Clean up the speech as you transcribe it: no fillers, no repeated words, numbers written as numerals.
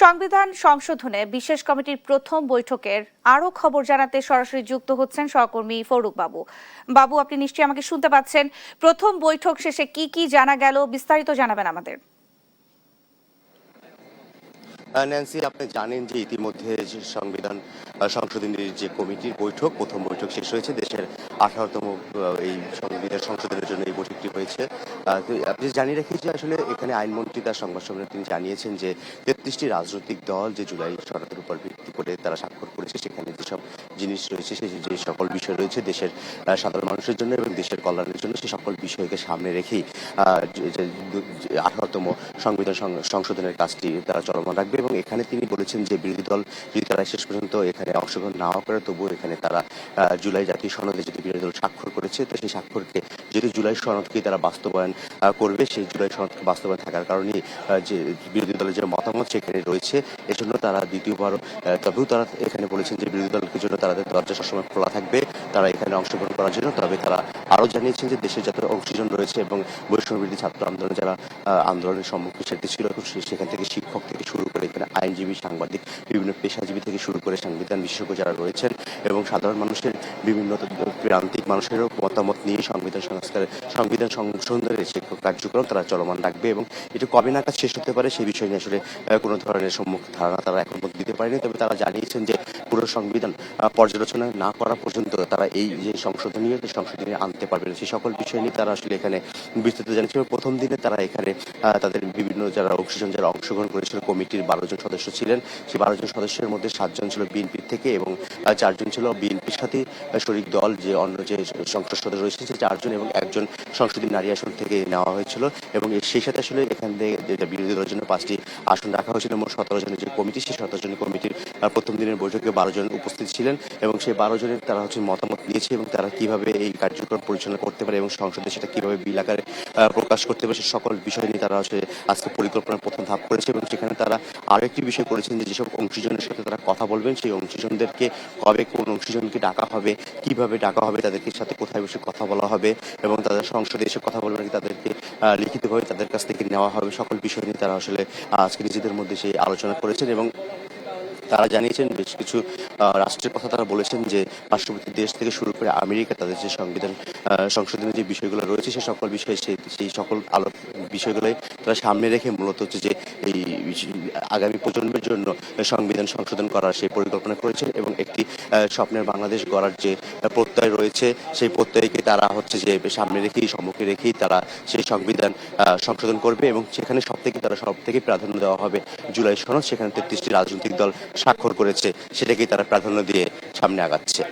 সংবিধান সংশোধনে বিশেষ কমিটির প্রথম বৈঠকের আরো খবর জানাতে সরাসরি যুক্ত হচ্ছেন সহকর্মী ফরুক বাবু। বাবু, আপনি নিশ্চয়ই আমাকে শুনতে পাচ্ছেন। প্রথম বৈঠক শেষে কি কি জানা গেল, বিস্তারিত জানাবেন আমাদের। ন্যান্সি, আপনি জানেন যে ইতিমধ্যে যে সংবিধান সংশোধনের যে কমিটির প্রথম বৈঠক শেষ হয়েছে। দেশের 18তম এই সংবিধান সংশোধনের জন্য এই বৈঠকটি হয়েছে। তো আপনি জানিয়ে রাখি যে আসলে এখানে আইনমন্ত্রী তার সংবাদ সম্মেলনে তিনি জানিয়েছেন যে 33টি রাজনৈতিক দল যে জুলাই সনদের উপর ভিত্তি করে তারা স্বাক্ষর করেছে, সেখানে যেসব জিনিস রয়েছে, যে সকল বিষয় রয়েছে দেশের সাধারণ মানুষের জন্য এবং দেশের কল্যাণের জন্য, সে সকল বিষয়কে সামনে রেখেই 18তম সংবিধান সংশোধনের কাজটি তারা চলমান রাখবে। এবং এখানে তিনি বলেছেন যে বিরোধী দল যদি তারা শেষ পর্যন্ত এখানে অংশগ্রহণ নাও করে, তবুও এখানে তারা জুলাই জাতীয় সনদে যদি বিরোধী দল স্বাক্ষর করেছে, তো সেই স্বাক্ষরকে যেহেতু জুলাই সনদকে তারা বাস্তবায়ন করবে, সেই জুলাই সনদকে বাস্তবায়ন থাকার কারণে যে বিরোধী দলের যে মতামত সেখানে রয়েছে, এজন্য তারা দ্বিতীয়বার তবেও তারা এখানে বলেছেন যে বিরোধী দলের জন্য তাদের দরজা সবসময় খোলা থাকবে তারা এখানে অংশগ্রহণ করার জন্য। তবে তারা আরও জানিয়েছেন যে দেশের যত অংশীজন রয়েছে এবং বৈষম্যবিরোধী ছাত্র আন্দোলনে যারা আন্দোলনের সম্মুখীন সেটি ছিল, সেখান থেকে শিক্ষক থেকে শুরু করে এখানে আইনজীবী, সাংবাদিক, বিভিন্ন পেশাজীবী থেকে শুরু করে সংবিধান বিশেষজ্ঞ যারা রয়েছেন এবং সাধারণ মানুষের বিভিন্ন প্রান্তিক মানুষেরও মতামত নিয়ে সংবিধান সংশোধনের যে কার্যক্রম তারা চলমান রাখবে। এবং এটা কবে নাগাদ শেষ হতে পারে সেই বিষয় নিয়ে আসলে কোনো ধরনের সম্মুখ ধারণা তারা এখন পর্যন্ত দিতে পারেনি। তবে তারা জানিয়েছেন যে পুরো সংবিধান পর্যালোচনা না করা পর্যন্ত তারা এই যে সংশোধনী আনতে পারবে না। সেই সকল বিষয় নিয়ে তারা আসলে এখানে বিস্তারিত জানিয়েছে। প্রথম দিনে তারা এখানে তাদের বিভিন্ন যারা অংশগ্রহণ করেছিল, কমিটির 12 জন সদস্য ছিলেন, সেই 12 জন সদস্যের মধ্যে 7 জন ছিল বিএনপির থেকে এবং 4 জন ছিল বিএনপির সাথে শরিক দল যে অন্য যে সংসদ সদস্য রয়েছেন, সেই 4 জন এবং একজন সংসদীয় নারী আসন থেকে নেওয়া হয়েছিল। এবং সেই সাথে আসলে এখান থেকে যেটা বিরোধী দলের জন্য 5টি আসন রাখা হয়েছিল। মোট 17 জনের যে কমিটি, সেই 17 জনের কমিটির প্রথম দিনের বৈঠকে 12 জন উপস্থিত ছিলেন এবং সেই 12 জনের তারা মতামত দিয়েছে এবং তারা কিভাবে এই কার্যক্রম পরিচালনা করতে পারে এবং সংসদে সেটা কিভাবে বিল আকারে প্রকাশ করতে পারে, সে সকল বিষয় নিয়ে তারা আজকে পরিকল্পনার প্রথম ধাপ করেছে। এবং সেখানে তারা আরো একটি বিষয় করেছেন যে যেসব অংশীজনের সাথে তারা কথা বলবেন, সেই অংশীজনদেরকে কবে কোন অংশীজনকে ডাকা হবে, কিভাবে ডাকা হবে, তাদেরকে সাথে কোথায় বসে কথা বলা হবে এবং তাদের সংসদে এসে কথা বলবেন, তাদেরকে লিখিতভাবে তাদের কাছ থেকে নেওয়া হবে, সকল বিষয় নিয়ে তারা আজকে নিজেদের মধ্যে সেই আলোচনা করেছেন। এবং তারা জানিয়েছেন বেশ কিছু রাষ্ট্রের কথা তারা বলেছেন যে পার্শ্ববর্তী দেশ থেকে শুরু করে আমেরিকা তাদের যে সংবিধান সংশোধনের যে বিষয়গুলো রয়েছে, সে সকল বিষয়ে সেই সকল বিষয়গুলোই তারা সামনে রেখে মূলত যে এই আগামী প্রজন্মের জন্য সংবিধান সংশোধন করার সেই পরিকল্পনা করেছেন এবং একটি স্বপ্নের বাংলাদেশ গড়ার যে প্রত্যয় রয়েছে, সেই প্রত্যয়কে তারা যে সামনে রেখেই, সম্মুখে রেখেই তারা সেই সংবিধান সংশোধন করবে। এবং সেখানে সব থেকে প্রাধান্য দেওয়া হবে জুলাই সনদ। সেখানে 33টি রাজনৈতিক দল স্বাক্ষর করেছে, সেটাকেই তারা প্রাধান্য দিয়ে সামনে আগাচ্ছে।